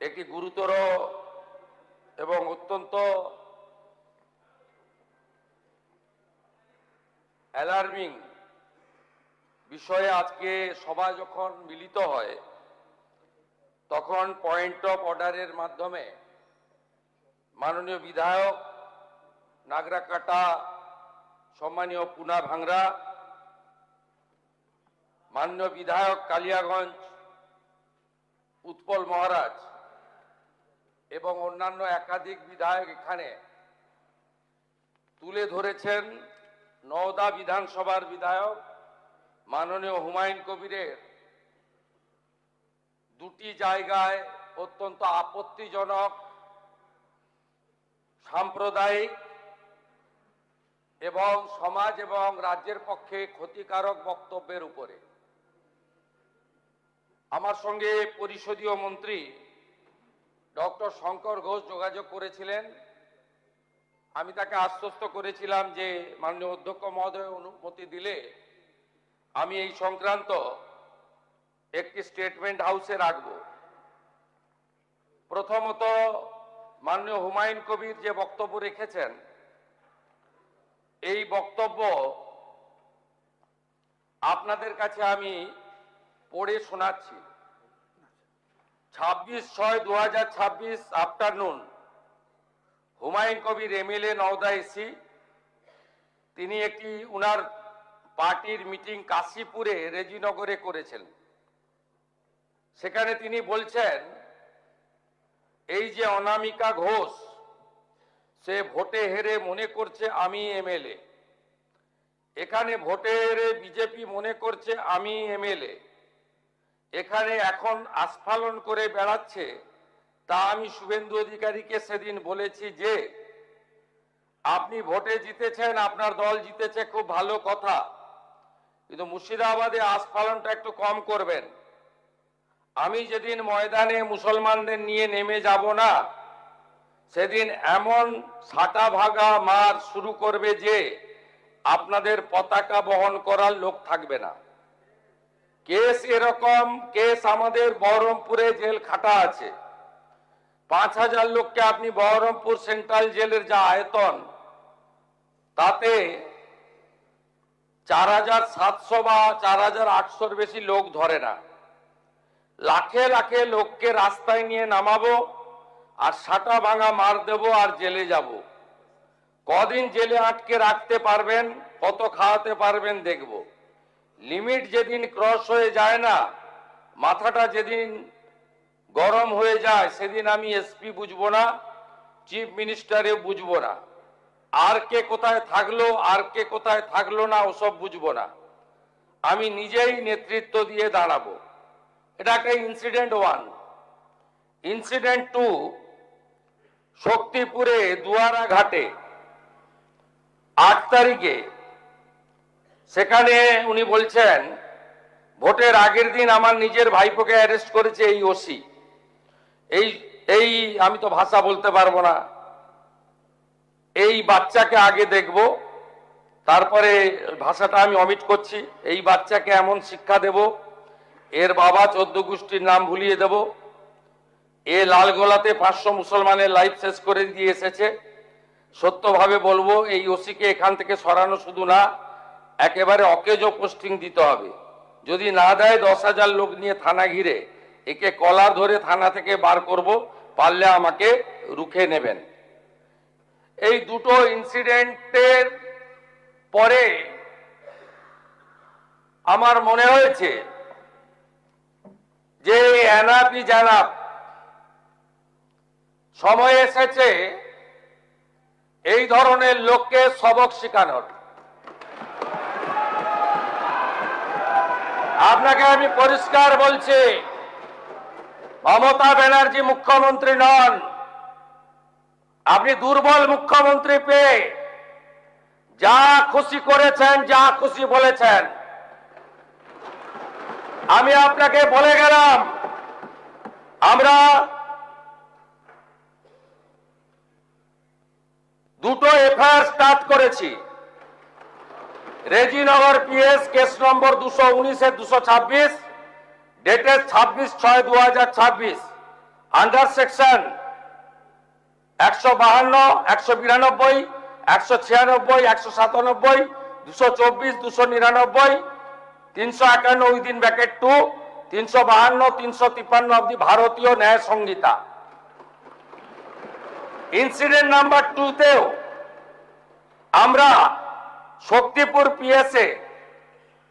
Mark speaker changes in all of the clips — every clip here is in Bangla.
Speaker 1: একটি গুরুতর এবং অত্যন্ত অ্যালার্মিং বিষয়ে আজকে সবাই যখন মিলিত হয় তখন পয়েন্ট অফ অর্ডারের মাধ্যমে মাননীয় বিধায়ক নাগরাকাটা, সম্মানীয় পুনা ভাংরা, মাননীয় বিধায়ক কালিয়াগঞ্জ উৎপল মহারাজ এবং অন্যান্য একাধিক বিধায়ক এখানে তুলে ধরেছেন নওদা বিধানসভার বিধায়ক মাননীয় হুমায়ুন কবিরের দুটি জায়গায় অত্যন্ত আপত্তিজনক, সাম্প্রদায়িক এবং সমাজ এবং রাজ্যের পক্ষে ক্ষতিকারক বক্তব্যের উপরে। আমার সঙ্গে পরিষদীয় মন্ত্রী ডক্টর শঙ্কর ঘোষ যোগাযোগ করেছিলেন। আমি তাকে আশ্বস্ত করেছিলাম যে মাননীয় অধ্যক্ষ মহোদয় অনুমতি দিলে আমি এই সংক্রান্ত একটি স্টেটমেন্ট হাউসে রাখব। প্রথমত, মাননীয় হুমায়ুন কবির যে বক্তব্য রেখেছেন, এই বক্তব্য আপনাদের কাছে আমি পড়ে শোনাচ্ছি। 26/6/2026 afternoon, Humayun Kabir MLA Nowda AC, তিনি একটি উনার পার্টির মিটিং কাশীপুরে রেজিনগরে করেছেন। সেখানে তিনি বলছেন এই যে অনামিকা ঘোষ, সে ভোটে হেরে মনে করছে আমি এমএলএ, এখানে ভোটে হেরে বিজেপি মনে করছে আমি এমএলএ, এখানে এখন আস্ফালন করে বেড়াচ্ছে। তা আমি শুভেন্দু অধিকারীকে সেদিন বলেছি যে আপনি ভোটে জিতেছেন, আপনার দল জিতেছে, খুব ভালো কথা, কিন্তু মুর্শিদাবাদে আস্ফালনটা একটু কম করবেন। আমি যেদিন ময়দানে মুসলমানদের নিয়ে নেমে যাব না, সেদিন এমন সাটা ভাগা মার শুরু করবে যে আপনাদের পতাকা বহন করার লোক থাকবে না। কেস এরকম, কেস আমাদের বহরমপুরে জেল খাটা আছে। 5000 লোককে আপনি বহরমপুর সেন্ট্রাল জেলের যা আয়তন, তাতে 4700 বা 4800 বেশি লোক ধরে না। লাখে লাখে লোককে রাস্তায় নিয়ে নামাবো আর সাটা ভাঙা মার দেব আর জেলে যাব। কদিন জেলে আটকে রাখতে পারবেন, কত খাওয়াতে পারবেন দেখব। লিমিট যেদিন ক্রস হয়ে যায় না, মাথাটা যেদিন গরম হয়ে যায়, সেদিন আমি এসপি বুঝবো না, চিফ মিনিস্টারে বুঝবো না, আর কে কোথায় থাকলো আর কে কোথায় থাকলো না ওসব বুঝবো না। আমি নিজেই নেতৃত্ব দিয়ে দাঁড়াবো। এটা একটা ইনসিডেন্ট 1। ইনসিডেন্ট 2, শক্তিপুরে দুয়ারা ঘাটে 8 তারিখে, সেখানে উনি বলছেন ভোটের আগের দিন আমার নিজের ভাইপোকে অ্যারেস্ট করেছে এই ওসি। এই আমি তো ভাষা বলতে পারবো না, এই বাচ্চাকে আগে দেখব, তারপরে ভাষাটা আমি অমিট করছি। এই বাচ্চাকে এমন শিক্ষা দেব, এর বাবা 14 গোষ্ঠীর নাম ভুলিয়ে দেব। এ লালগোলাতে 500 মুসলমানের লাইফ শেষ করে দিয়ে এসেছে। সত্যভাবে বলবো, এই ওসিকে এখান থেকে সরানো শুধু না, একেবারে অকেজো পোস্টিং দিতে হবে। যদি না দেয় 10,000 লোক নিয়ে থানা ঘিরে একে কলার ধরে থানা থেকে বার করব, পারলে আমাকে রুখে নেবেন। এই দুটো ইনসিডেন্টের পরে আমার মনে হয়েছে যে এনাফি জানাব, সময় এসেছে এই ধরনের লোককে সবক শেখানোর। আপনাকে আমি পরিষ্কার বলছি, মমতা ব্যানার্জি মুখ্যমন্ত্রী নন। আপনি দুর্বল মুখ্যমন্ত্রী পেয়ে যা খুশি করেছেন, যা খুশি বলেছেন। আমি আপনাকে বলে গেলাম, আমরা দুটো এফআইআর স্টার্ট করেছি। Rejinagar PS case number 219-226, dated 26/6/2026, under section 152, 192, 196, 197, 224, 299, 351 within bracket 2, 352, 353 of the ভারতীয় ন্যায় সংহিতা। ইনসিডেন্ট নাম্বার 2 তেও আমরা শক্তিপুর পিএসএ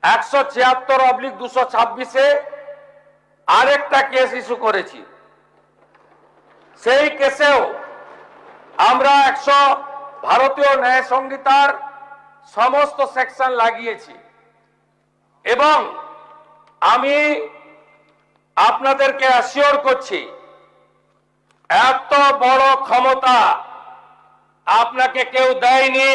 Speaker 1: 176/226 আরেকটা কেস ইস্যু করেছি। সেই কেসেও আমরা ভারতীয় ন্যায় সংহিতার সমস্ত সেকশন লাগিয়েছি এবং আমি আপনাদেরকে অ্যাসিওর করছি এত বড় ক্ষমতা আপনাকে কেউ দেয়নি।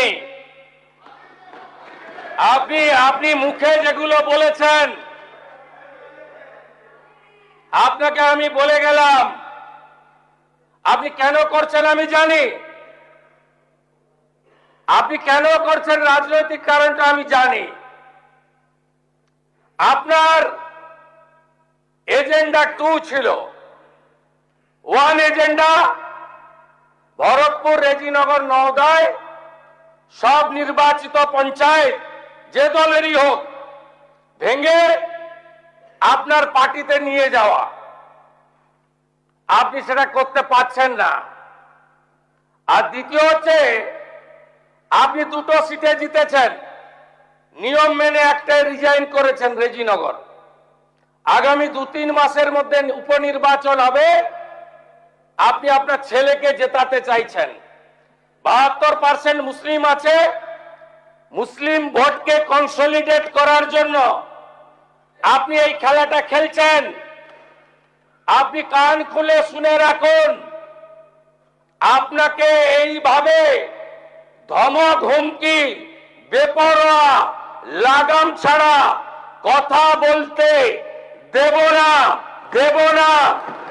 Speaker 1: আপনি মুখে যেগুলো বলেছেন, আপনাকে আমি বলে গেলাম, আপনি কেন করছেন আমি জানি, আপনি কেন করছেন রাজনৈতিক কারণটা আমি জানি। আপনার এজেন্ডা 2 ছিল। 1 এজেন্ডা ভরতপুর, রেজিনগর, নওদায় সব নির্বাচিত পঞ্চায়েত যে দলেরই হোক ভেঙে আপনার পার্টিতে নিয়ে যাওয়া। আপনি সেটা করতে পারছেন না। আর দ্বিতীয় হচ্ছে আপনি 2টো সিটে জিতেছেন, নিয়ম মেনে একটাই রিজাইন করেছেন রেজিনগর। আগামী 2-3 মাসের মধ্যে উপনির্বাচন হবে, আপনি আপনার ছেলেকে জেতাতে চাইছেন। 72% মুসলিম আছে, মুসলিম ভোটকে কনসলিডেট করার জন্য আপনি এই খেলাটা খেলছেন। আপনি কান খুলে শুনে রাখুন, আপনাকে এইভাবে ধমক হুমকি বেপরোয়া লাগাম ছাড়া কথা বলতে দেব না, দেব না,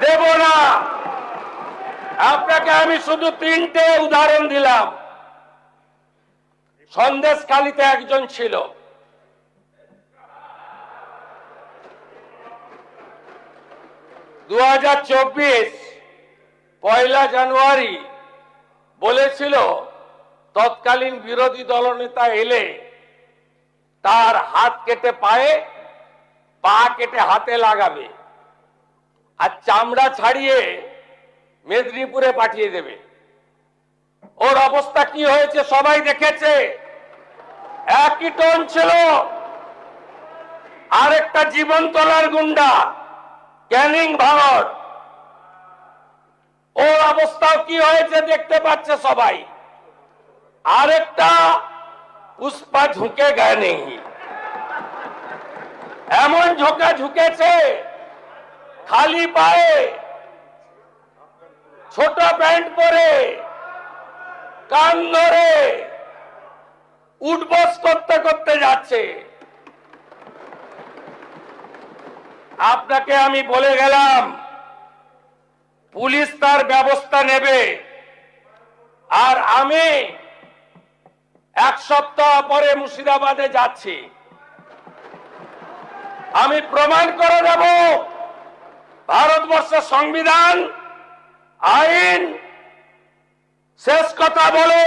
Speaker 1: দেব না। আপনাকে আমি শুধু 3টে উদাহরণ দিলাম। সন্দেশখালীতে একজন ছিল, পয়লা জানুয়ারি বলেছিল তৎকালীন বিরোধী দলনেতা এলে তার হাত কেটে পায়ে, পা কেটে হাতে লাগাবে আর চামড়া ছাড়িয়ে মেদিনীপুরে পাঠিয়ে দেবে। ওর অবস্থা কি হয়েছে সবাই দেখেছে। একই টোন ছিল। আরেকটা জীবনতলার গুন্ডা ক্যানিং ভাঙড়, ওর অবস্থাও কি হয়েছে দেখতে পাচ্ছে সবাই। আরেকটা পুষ্পা ঝুঁকে গায়ে নেই, এমন ঝোঁকা ঝুঁকেছে খালি পায়ে, ছোট প্যান্ট পরে, কান ধরে উঠবস করতে করতে যাচ্ছে। আপনাকে আমি বলে গেলাম পুলিশ তার ব্যবস্থা নেবে। আর আমি 1 সপ্তাহ পরে মুর্শিদাবাদে যাচ্ছি। আমি প্রমাণ করে দেব ভারতবর্ষের সংবিধান, আইন শেষ কথা বলে,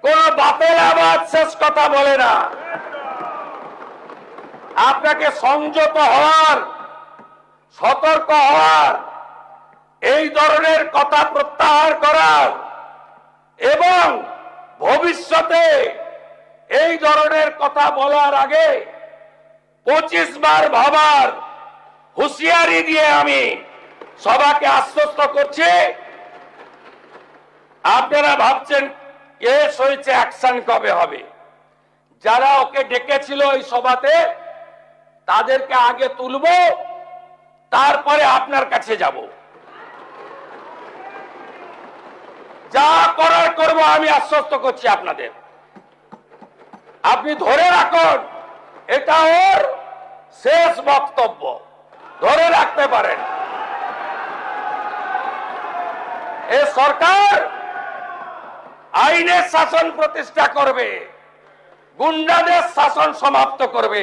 Speaker 1: কোন বাপের আবাদ শেষ কথা বলে না। আপনাকে সংযত হওয়ার, সতর্ক হওয়ার, এই ধরনের কথা প্রত্যাহার করার এবং ভবিষ্যতে এই ধরনের কথা বলার আগে 25 বার ভাবার হুঁশিয়ারি দিয়ে আমি সবাইকে আশ্বস্ত করছি। আপনারা ভাবছেন কেস হয়েছে, অ্যাকশন কবে হবে? যারা ওকে ডেকেছিল এই সভাতে তাদেরকে আগে তুলব, তারপরে আপনার কাছে যাব। যা করার করব, আমি আশ্বস্ত করছি আপনাদের। আপনি ধরে রাখুন, এটা ওর শেষ বক্তব্য, ধরে রাখতে পারেন। এই সরকার আইনের শাসন প্রতিষ্ঠা করবে, গুন্ডাদের শাসন সমাপ্ত করবে,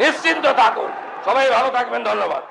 Speaker 1: নিশ্চিন্ত থাকুন। সবাই ভালো থাকবেন, ধন্যবাদ।